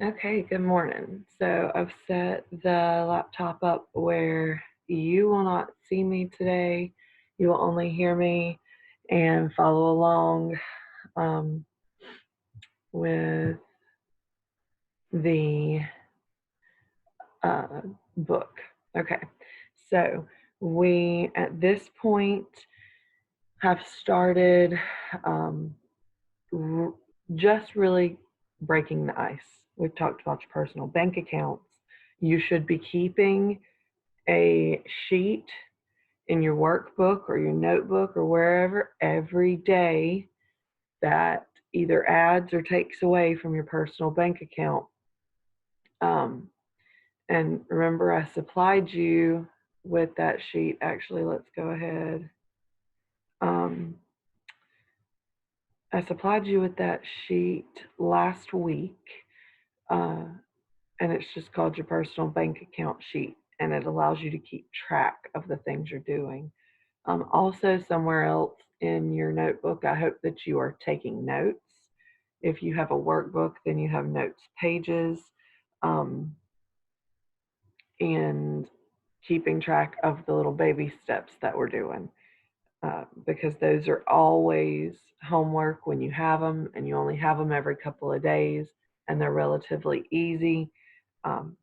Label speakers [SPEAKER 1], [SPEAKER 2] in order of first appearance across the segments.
[SPEAKER 1] Okay, good morning. So I've set the laptop up where you will not see me today. You will only hear me and follow along um, with the uh, book. Okay, so we at this point have started um, r- just really breaking the ice. We've talked about your personal bank accounts. You should be keeping a sheet in your workbook or your notebook or wherever every day that either adds or takes away from your personal bank account. Um, and remember, I supplied you with that sheet. Actually, let's go ahead. Um, I supplied you with that sheet last week, uh, and it's just called your personal bank account sheet, and it allows you to keep track of the things you're doing. Also, somewhere else in your notebook, I hope that you are taking notes. If you have a workbook, then you have notes pages um, and keeping track of the little baby steps that we're doing because those are always homework when you have them and you only have them every couple of days and they're relatively easy. Um,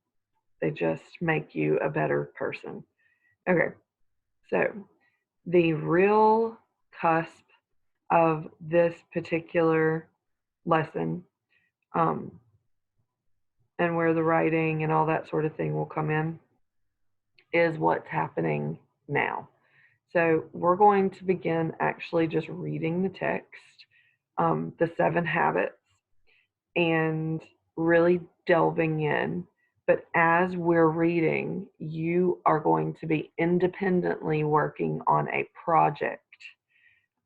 [SPEAKER 1] they just make you a better person. Okay, so the real cusp of this particular lesson um, and where the writing and all that sort of thing will come in is what's happening now. So we're going to begin actually just reading the text, the 7 habits, and really delving in. But as we're reading, you are going to be independently working on a project.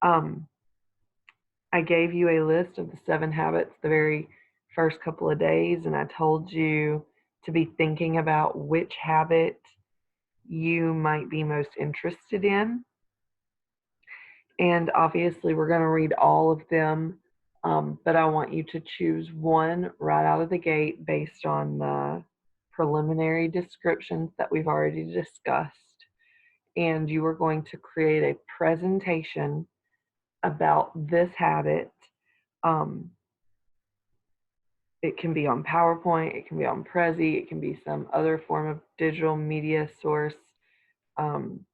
[SPEAKER 1] Um, I gave you a list of the 7 habits the very first couple of days, and I told you to be thinking about which habit you might be most interested in. And obviously, we're going to read all of them, but I want you to choose one right out of the gate based on the preliminary descriptions that we've already discussed. And you are going to create a presentation about this habit. Um, It can be on PowerPoint, it can be on Prezi, it can be some other form of digital media source. Um,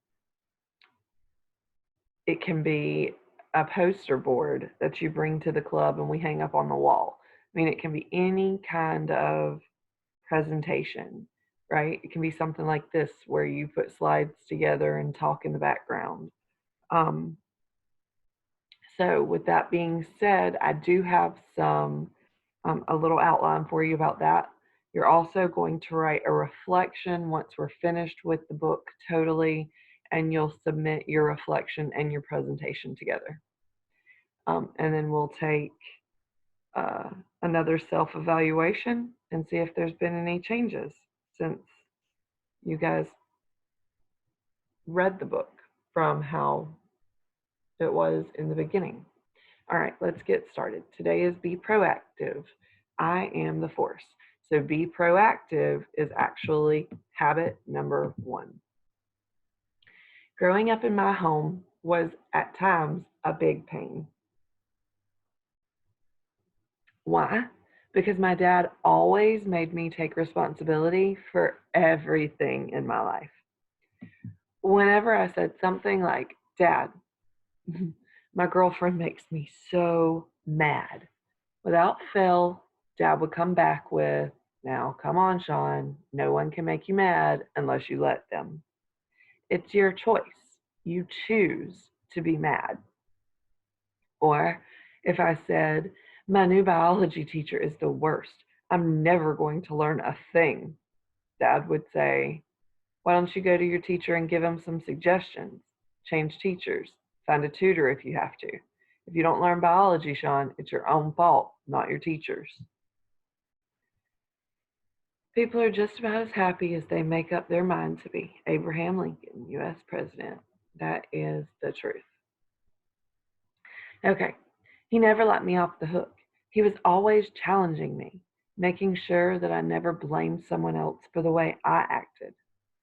[SPEAKER 1] it can be a poster board that you bring to the club and we hang up on the wall. I mean, it can be any kind of presentation, right? It can be something like this where you put slides together and talk in the background. Um, so, with that being said, I do have a little outline for you about that. You're also going to write a reflection once we're finished with the book totally, and you'll submit your reflection and your presentation together. And then we'll take uh, another self evaluation and see if there's been any changes since you guys read the book from how it was in the beginning. All right, let's get started. Today is Be Proactive. I am the force. So, be proactive is actually habit number 1. Growing up in my home was at times a big pain. Why? Because my dad always made me take responsibility for everything in my life. Whenever I said something like, Dad, my girlfriend makes me so mad, without fail, Dad would come back with, now, come on, Sean, no one can make you mad unless you let them. It's your choice. You choose to be mad. Or if I said, my new biology teacher is the worst, I'm never going to learn a thing, Dad would say, why don't you go to your teacher and give him some suggestions? Change teachers. Find a tutor if you have to. If you don't learn biology, Sean, it's your own fault, not your teacher's. People are just about as happy as they make up their mind to be. Abraham Lincoln, U.S. President. That is the truth. Okay, he never let me off the hook. He was always challenging me. making sure that I never blamed someone else for the way I acted.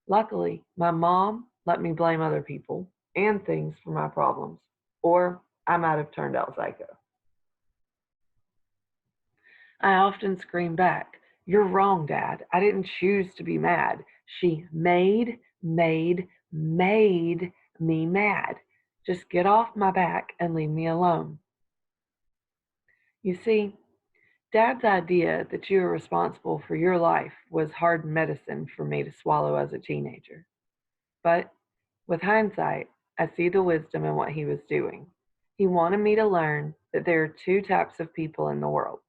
[SPEAKER 1] Luckily, my mom let me blame other people and things for my problems, or I might have turned out psycho. I often scream back, "You're wrong, Dad. I didn't choose to be mad. She made me mad. Just get off my back and leave me alone." You see, Dad's idea that you are responsible for your life was hard medicine for me to swallow as a teenager. But with hindsight, I see the wisdom in what he was doing. He wanted me to learn that there are two types of people in the world: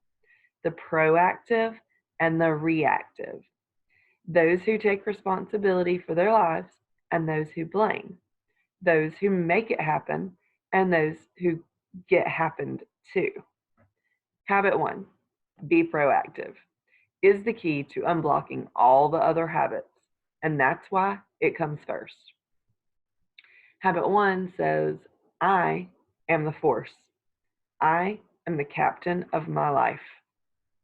[SPEAKER 1] the proactive and the reactive. Those who take responsibility for their lives and those who blame. Those who make it happen and those who get happened to. Habit one, be proactive, is the key to unblocking all the other habits, and that's why it comes first. Habit one says, I am the force. I am the captain of my life.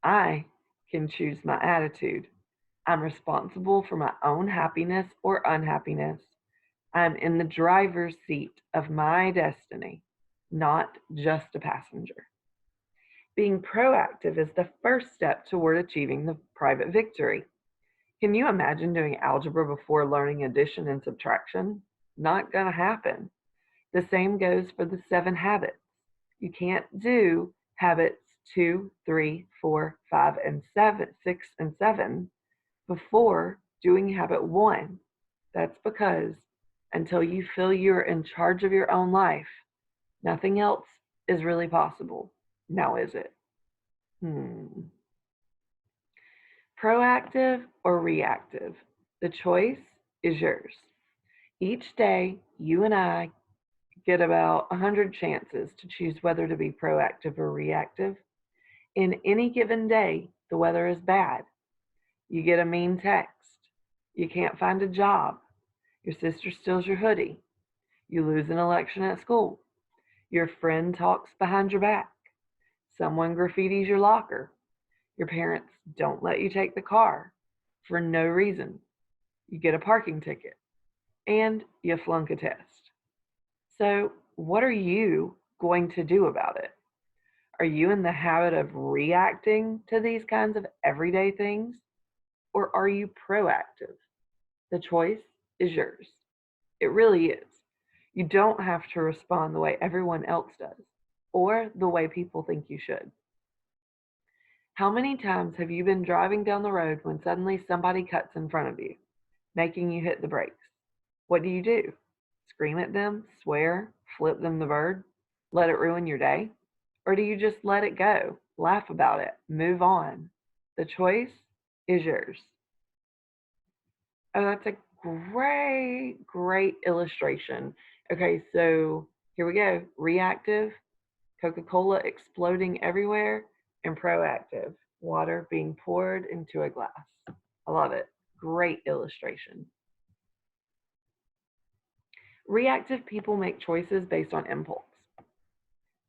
[SPEAKER 1] I can choose my attitude. I'm responsible for my own happiness or unhappiness. I'm in the driver's seat of my destiny, not just a passenger. Being proactive is the first step toward achieving the private victory. Can you imagine doing algebra before learning addition and subtraction? Not going to happen. The same goes for the 7 habits. You can't do habits 2, 3, 4, 5, and 7, 6, and 7 before doing habit 1. That's because until you feel you're in charge of your own life, nothing else is really possible. Now, is it? Proactive or reactive? The choice is yours. Each day, you and I get about 100 chances to choose whether to be proactive or reactive. In any given day, the weather is bad. You get a mean text. You can't find a job. Your sister steals your hoodie. You lose an election at school. Your friend talks behind your back. Someone graffitis your locker. Your parents don't let you take the car for no reason. You get a parking ticket and you flunk a test. So, what are you going to do about it? Are you in the habit of reacting to these kinds of everyday things? Or are you proactive? The choice is yours. It really is. You don't have to respond the way everyone else does or the way people think you should. How many times have you been driving down the road when suddenly somebody cuts in front of you, making you hit the brakes? What do? Scream at them, swear, flip them the bird, let it ruin your day? Or do you just let it go, laugh about it, move on? The choice is yours. Oh, that's a great illustration. Okay, so here we go. Reactive, Coca-Cola exploding everywhere, and proactive, water being poured into a glass. I love it. Great illustration. Reactive people make choices based on impulse.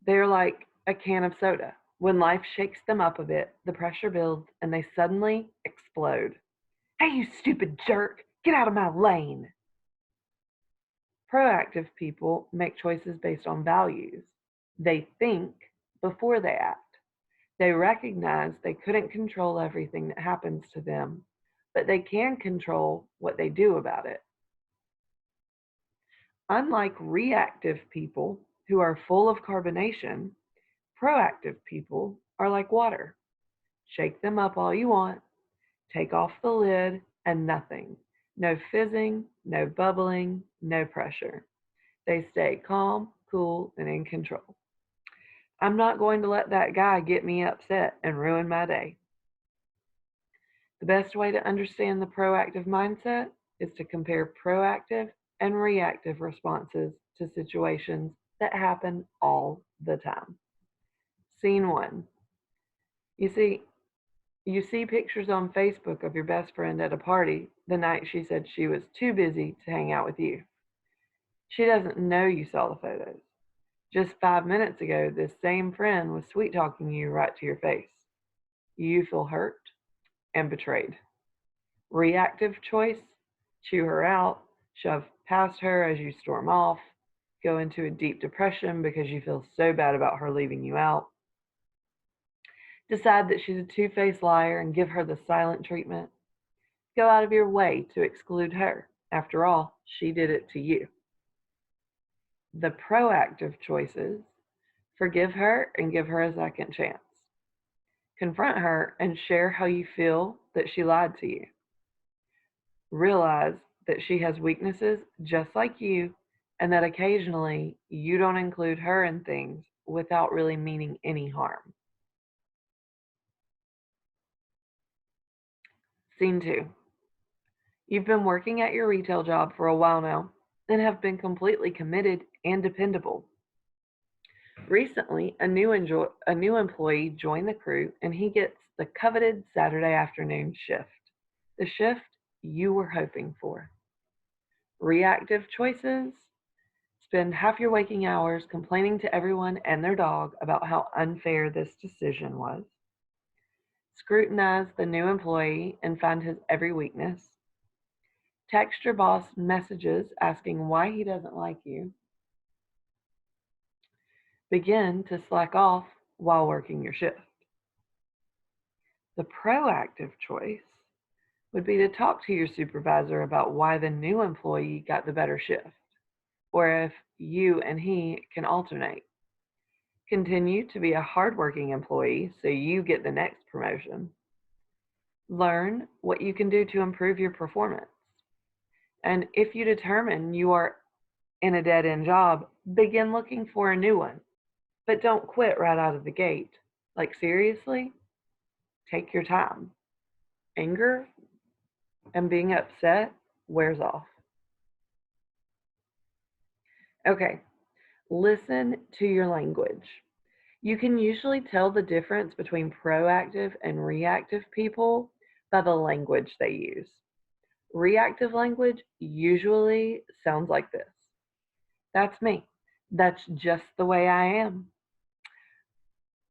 [SPEAKER 1] They're like a can of soda. When life shakes them up a bit, the pressure builds and they suddenly explode. Hey, you stupid jerk, get out of my lane. Proactive people make choices based on values. They think before they act. They recognize they couldn't control everything that happens to them, but they can control what they do about it. Unlike reactive people who are full of carbonation, proactive people are like water. Shake them up all you want, take off the lid, and nothing. No fizzing, no bubbling, no pressure. They stay calm, cool, and in control. I'm not going to let that guy get me upset and ruin my day. The best way to understand the proactive mindset is to compare proactive and reactive responses to situations that happen all the time. Scene one. You see, you see pictures on Facebook of your best friend at a party the night she said she was too busy to hang out with you. She doesn't know you saw the photos. Just 5 minutes ago, this same friend was sweet talking you right to your face. you feel hurt and betrayed. Reactive choice, chew her out, shove past her as you storm off, go into a deep depression because you feel so bad about her leaving you out, decide that she's a two faced liar and give her the silent treatment, go out of your way to exclude her. After all, she did it to you. The proactive choices, forgive her and give her a second chance. Confront her and share how you feel that she lied to you. Realize that she has weaknesses just like you, and that occasionally you don't include her in things without really meaning any harm. Scene 2. You've been working at your retail job for a while now and have been completely committed and dependable. Recently, a new employee joined the crew and he gets the coveted Saturday afternoon shift, the shift you were hoping for. Reactive choices, spend half your waking hours complaining to everyone and their dog about how unfair this decision was. Scrutinize the new employee and find his every weakness. Text your boss messages asking why he doesn't like you. Begin to slack off while working your shift. The proactive choice would be to talk to your supervisor about why the new employee got the better shift, or if you and he can alternate. Continue to be a hardworking employee so you get the next promotion. Learn what you can do to improve your performance. And if you determine you are in a dead end job, begin looking for a new one. But don't quit right out of the gate. Like, seriously, take your time. Anger and being upset wears off. Okay, listen to your language. You can usually tell the difference between proactive and reactive people by the language they use. Reactive language usually sounds like this: That's me. That's just the way I am.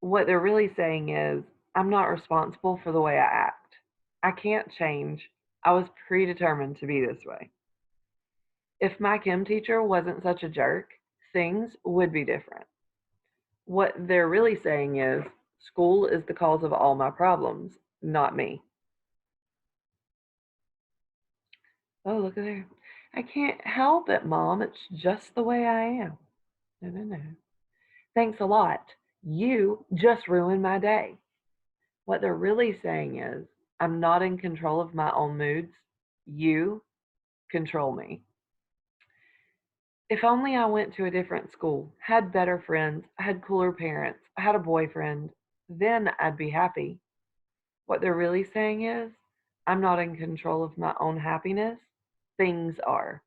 [SPEAKER 1] What they're really saying is, I'm not responsible for the way I act. I can't change. I was predetermined to be this way. If my chem teacher wasn't such a jerk, things would be different. What they're really saying is, school is the cause of all my problems, not me. Oh, look at there. I can't help it, Mom. It's just the way I am. No, no, no. Thanks a lot. You just ruined my day. What they're really saying is, I'm not in control of my own moods. You control me. If only I went to a different school, had better friends, had cooler parents, had a boyfriend, then I'd be happy. What they're really saying is, I'm not in control of my own happiness. Things are.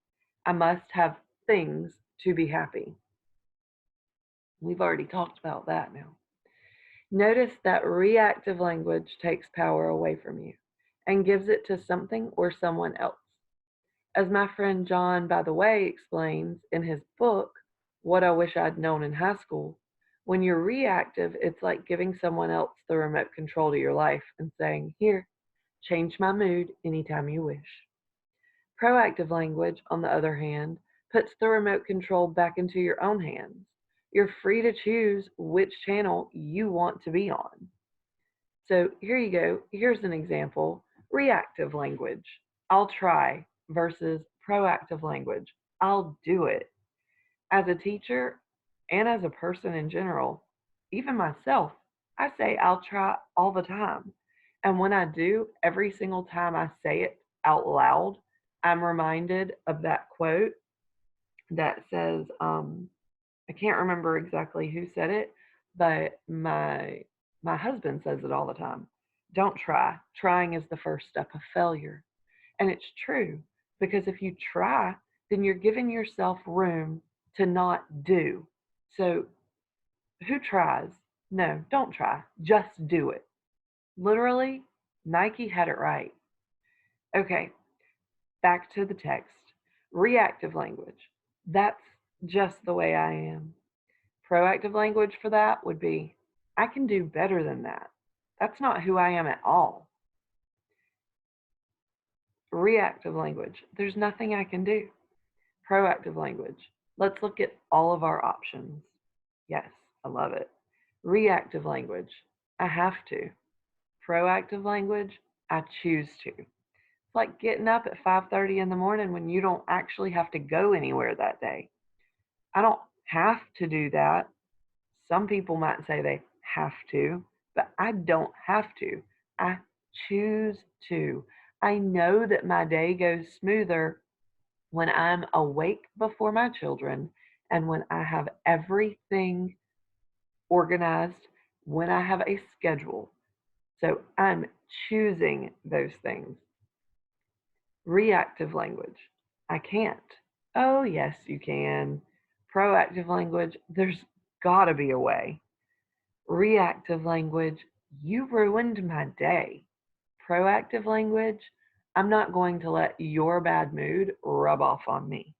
[SPEAKER 1] I must have things to be happy. We've already talked about that now. Notice that reactive language takes power away from you and gives it to something or someone else. As my friend John, by the way, explains in his book, What I Wish I'd Known in High School, when you're reactive, it's like giving someone else the remote control to your life and saying, Here, change my mood anytime you wish. Proactive language, on the other hand, puts the remote control back into your own hands. You're free to choose which channel you want to be on. So here you go. Here's an example. Reactive language: I'll try, versus proactive language: I'll do it. As a teacher and as a person in general, even myself, I say I'll try all the time. And when I do, every single time I say it out loud, I'm reminded of that quote that says, I can't remember exactly who said it, but my husband says it all the time. Don't try. Trying is the first step of failure. And it's true, because if you try, then you're giving yourself room to not do. So who tries? No, don't try. Just do it. Literally, Nike had it right. Okay, back to the text. Reactive language: That's just the way I am. Proactive language for that would be, I can do better than that. That's not who I am at all. Reactive language. There's nothing I can do. Proactive language. Let's look at all of our options. Yes, I love it. Reactive language. I have to. Proactive language. I choose to. It's like getting up at 5:30 in the morning when you don't actually have to go anywhere that day. I don't have to do that. Some people might say they have to, but I don't have to. I choose to. I know that my day goes smoother when I'm awake before my children and when I have everything organized, when I have a schedule. So I'm choosing those things. Reactive language. I can't. Oh, yes, you can. Proactive language. There's got to be a way. Reactive language. You ruined my day. Proactive language. I'm not going to let your bad mood rub off on me.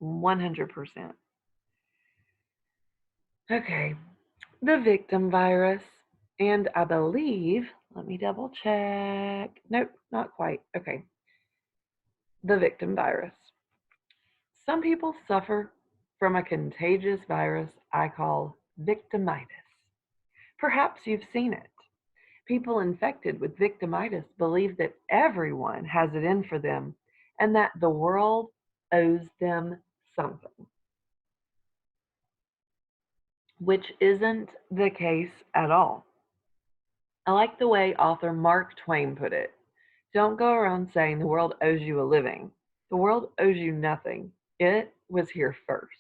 [SPEAKER 1] 100%. Okay, the victim virus. And I believe, let me double check. Nope, not quite. Okay, the victim virus. Some people suffer from a contagious virus I call victimitis. Perhaps you've seen it. People infected with victimitis believe that everyone has it in for them and that the world owes them something, which isn't the case at all. I like the way author Mark Twain put it. Don't go around saying the world owes you a living. The world owes you nothing. It was here first.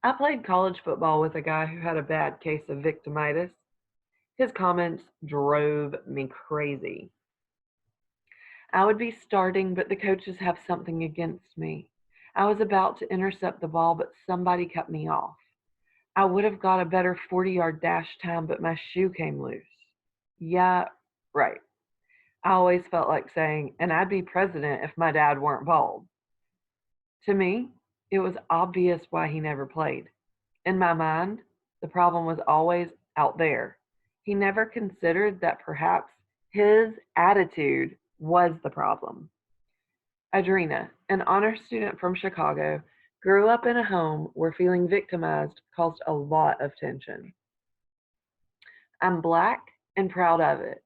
[SPEAKER 1] I played college football with a guy who had a bad case of victimitis. His comments drove me crazy. I would be starting, but the coaches have something against me. I was about to intercept the ball, but somebody cut me off. I would have got a better 40-yard dash time, but my shoe came loose. Yeah, right. I always felt like saying, and I'd be president if my dad weren't bald. To me, it was obvious why he never played. In my mind, the problem was always out there. He never considered that perhaps his attitude was the problem. Adrena, an honor student from Chicago, grew up in a home where feeling victimized caused a lot of tension. I'm Black and proud of it.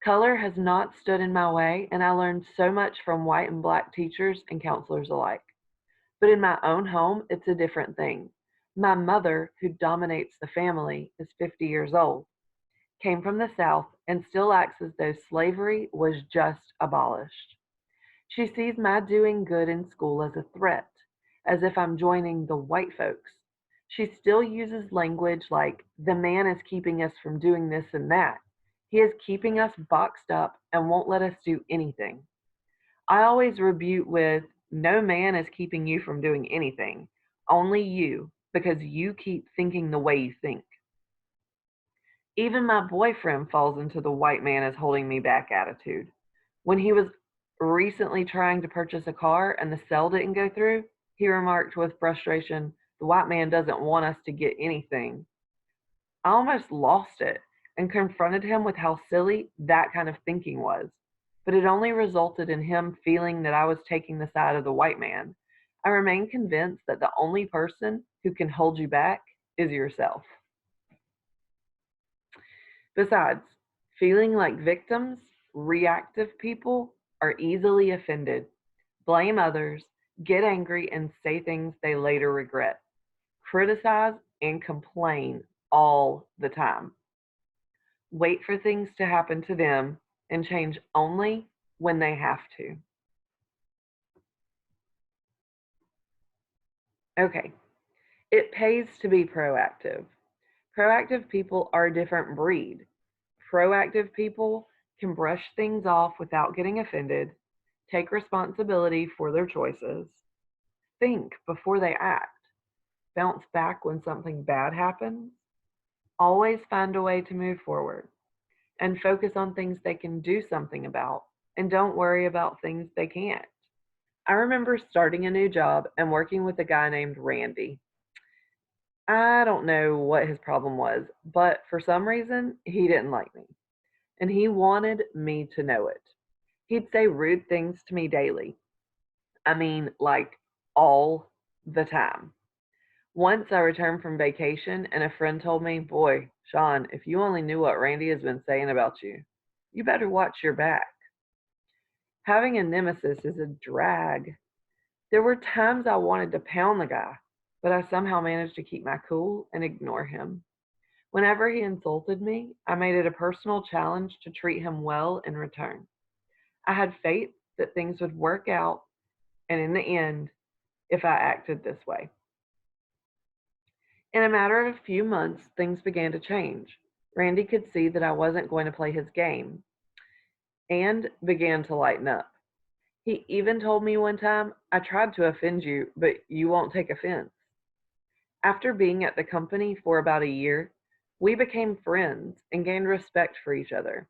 [SPEAKER 1] Color has not stood in my way, and I learned so much from white and Black teachers and counselors alike. But in my own home, it's a different thing. My mother, who dominates the family, is 50 years old, came from the South, and still acts as though slavery was just abolished. She sees my doing good in school as a threat, as if I'm joining the white folks. She still uses language like, the man is keeping us from doing this and that. He is keeping us boxed up and won't let us do anything. I always rebuke with, no man is keeping you from doing anything, only you, because you keep thinking the way you think. Even my boyfriend falls into the white man is holding me back attitude. When he was recently trying to purchase a car and the sale didn't go through, he remarked with frustration, the white man doesn't want us to get anything. I almost lost it and confronted him with how silly that kind of thinking was, but it only resulted in him feeling that I was taking the side of the white man. I remain convinced that the only person who can hold you back is yourself. Besides, feeling like victims, reactive people are easily offended, blame others, get angry, and say things they later regret, criticize, and complain all the time. Wait for things to happen to them and change only when they have to. Okay, it pays to be proactive. Proactive people are a different breed. Proactive people can brush things off without getting offended, take responsibility for their choices, think before they act, bounce back when something bad happens, always find a way to move forward, and focus on things they can do something about, and don't worry about things they can't. I remember starting a new job and working with a guy named Randy. I don't know what his problem was, but for some reason, he didn't like me, and he wanted me to know it. He'd say rude things to me daily. I mean, like all the time. Once I returned from vacation and a friend told me, "Boy, Sean, if you only knew what Randy has been saying about you, you better watch your back." Having a nemesis is a drag. There were times I wanted to pound the guy, but I somehow managed to keep my cool and ignore him. Whenever he insulted me, I made it a personal challenge to treat him well in return. I had faith that things would work out, and in the end, if I acted this way. In a matter of a few months, things began to change. Randy could see that I wasn't going to play his game and began to lighten up. He even told me one time, "I tried to offend you, but you won't take offense." After being at the company for about a year, we became friends and gained respect for each other.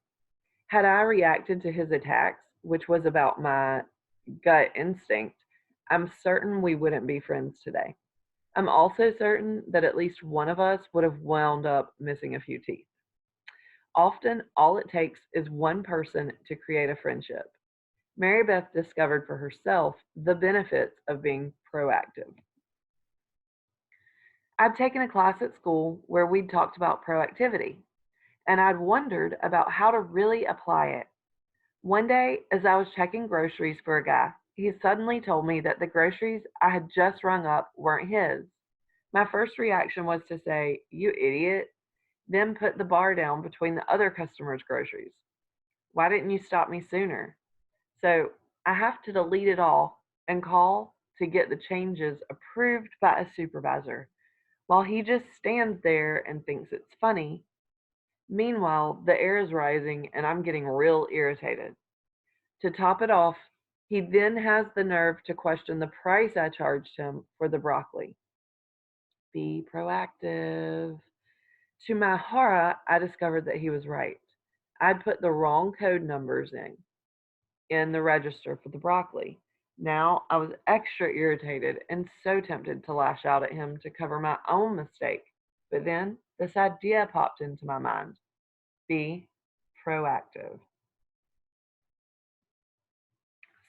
[SPEAKER 1] Had I reacted to his attacks, which was about my gut instinct, I'm certain we wouldn't be friends today. I'm also certain that at least one of us would have wound up missing a few teeth. Often, all it takes is one person to create a friendship. Mary Beth discovered for herself the benefits of being proactive. I'd taken a class at school where we'd talked about proactivity, and I'd wondered about how to really apply it. One day, as I was checking groceries for a guy, he suddenly told me that the groceries I had just rung up weren't his. My first reaction was to say, "You idiot," then put the bar down between the other customer's groceries. "Why didn't you stop me sooner?" So I have to delete it all and call to get the changes approved by a supervisor while he just stands there and thinks it's funny. Meanwhile, the air is rising and I'm getting real irritated. To top it off, he then has the nerve to question the price I charged him for the broccoli. Be proactive. To my horror, I discovered that he was right. I'd put the wrong code numbers in the register for the broccoli. Now I was extra irritated and so tempted to lash out at him to cover my own mistake. But then this idea popped into my mind: be proactive.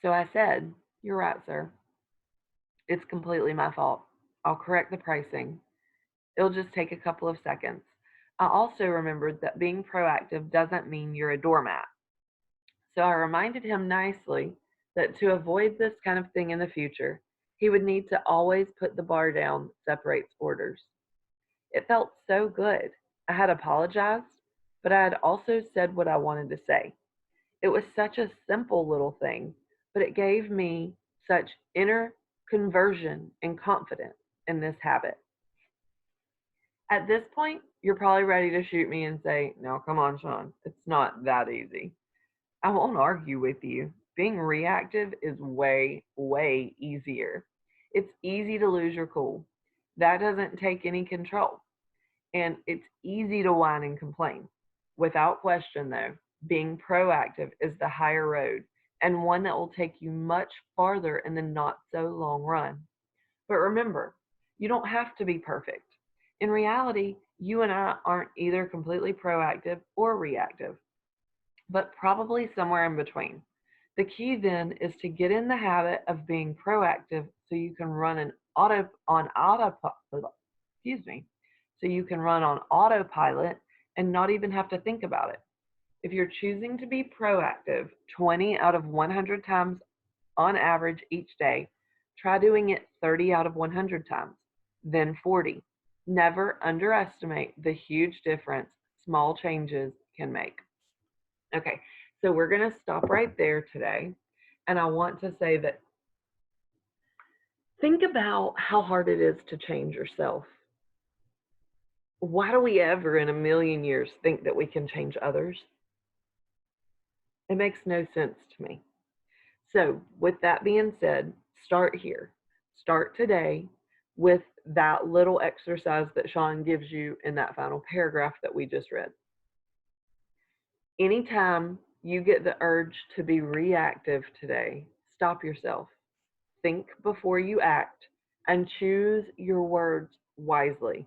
[SPEAKER 1] So I said, "You're right, sir. It's completely my fault. I'll correct the pricing. It'll just take a couple of seconds." I also remembered that being proactive doesn't mean you're a doormat. So I reminded him nicely that to avoid this kind of thing in the future, he would need to always put the bar down that separates orders. It felt so good. I had apologized, but I had also said what I wanted to say. It was such a simple little thing, but it gave me such inner conversion and confidence in this habit. At this point, you're probably ready to shoot me and say, "No, come on, Sean. It's not that easy." I won't argue with you. Being reactive is way, way easier. It's easy to lose your cool. That doesn't take any control. And it's easy to whine and complain. Without question, though, being proactive is the higher road and one that will take you much farther in the not so long run. But remember, you don't have to be perfect. In reality, you and I aren't either completely proactive or reactive, but probably somewhere in between. The key then is to get in the habit of being proactive so you can run an auto on auto excuse me, so you can run on autopilot and not even have to think about it. If you're choosing to be proactive 20 out of 100 times on average each day, try doing it 30 out of 100 times, then 40. Never underestimate the huge difference small changes can make. Okay, so we're going to stop right there today. And I want to say that think about how hard it is to change yourself. Why do we ever in a million years think that we can change others? It makes no sense to me. So, with that being said, start here. Start today with that little exercise that Sean gives you in that final paragraph that we just read. Anytime you get the urge to be reactive today, stop yourself. Think before you act and choose your words wisely.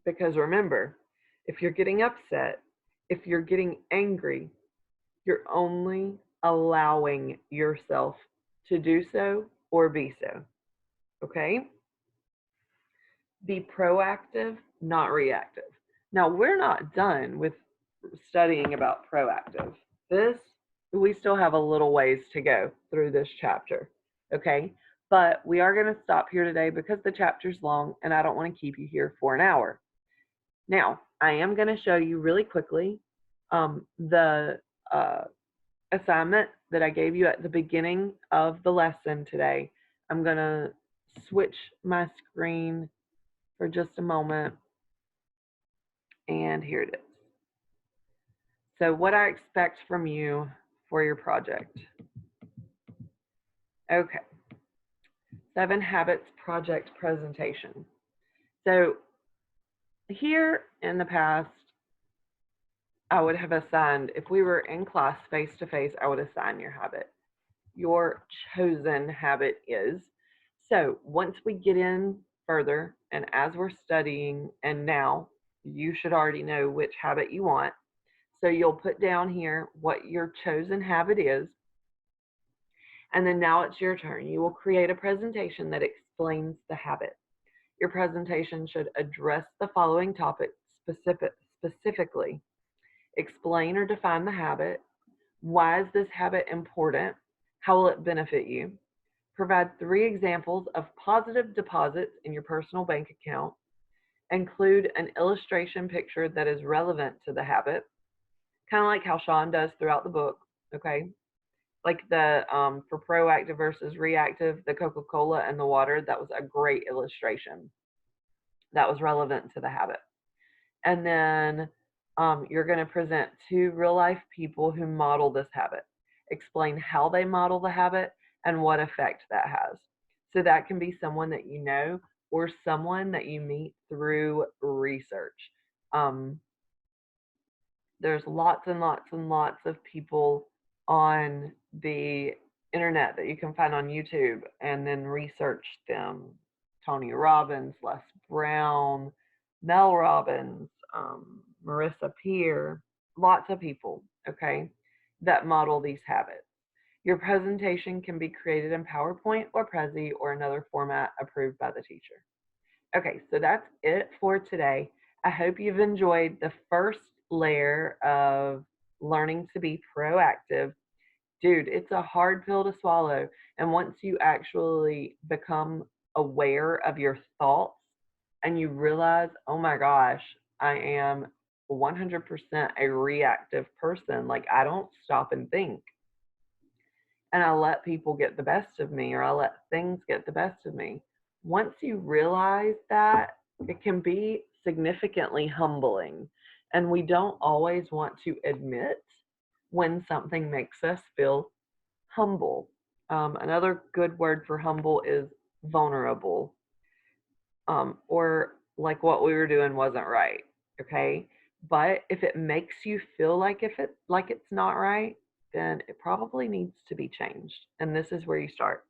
[SPEAKER 1] Because remember, if you're getting upset, if you're getting angry, you're only allowing yourself to do so or be so. Okay? Be proactive, not reactive. Now, we're not done with studying about proactive. This, we still have a little ways to go through this chapter. Okay? But we are going to stop here today because the chapter's long and I don't want to keep you here for an hour. Now, I am going to show you really quickly the assignment that I gave you at the beginning of the lesson today. I'm going to switch my screen for just a moment, and here it is. So what I expect from you for your project. Okay, 7 Habits Project Presentation. So here in the past, I would have assigned, if we were in class face to face, I would assign your habit. Your chosen habit is. So once we get in further, and as we're studying, and now you should already know which habit you want. So you'll put down here what your chosen habit is. And then now it's your turn. You will create a presentation that explains the habit. Your presentation should address the following topics specifically. Explain or define the habit. Why is this habit important? How will it benefit you? Provide 3 examples of positive deposits in your personal bank account. Include an illustration picture that is relevant to the habit, kind of like how Sean does throughout the book, okay? Like the, for proactive versus reactive, the Coca-Cola and the water, that was a great illustration. That was relevant to the habit. And then you're going to present 2 real-life people who model this habit. Explain how they model the habit and what effect that has. So that can be someone that you know or someone that you meet through research. There's lots and lots and lots of people on the internet that you can find on YouTube and then research them. Tony Robbins, Les Brown, Mel Robbins, Marissa Peer, lots of people, okay, that model these habits. Your presentation can be created in PowerPoint or Prezi or another format approved by the teacher. Okay, so that's it for today. I hope you've enjoyed the first layer of learning to be proactive. Dude, it's a hard pill to swallow. And once you actually become aware of your thoughts and you realize, oh my gosh, I am 100% a reactive person. Like, I don't stop and think. And I let people get the best of me, or I let things get the best of me. Once you realize that, it can be significantly humbling. And we don't always want to admit when something makes us feel humble. Another good word for humble is vulnerable, or like what we were doing wasn't right. Okay. But if it makes you feel like it's not right, then it probably needs to be changed. And this is where you start.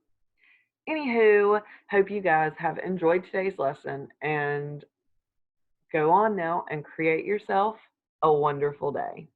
[SPEAKER 1] Anywho, hope you guys have enjoyed today's lesson and go on now and create yourself a wonderful day.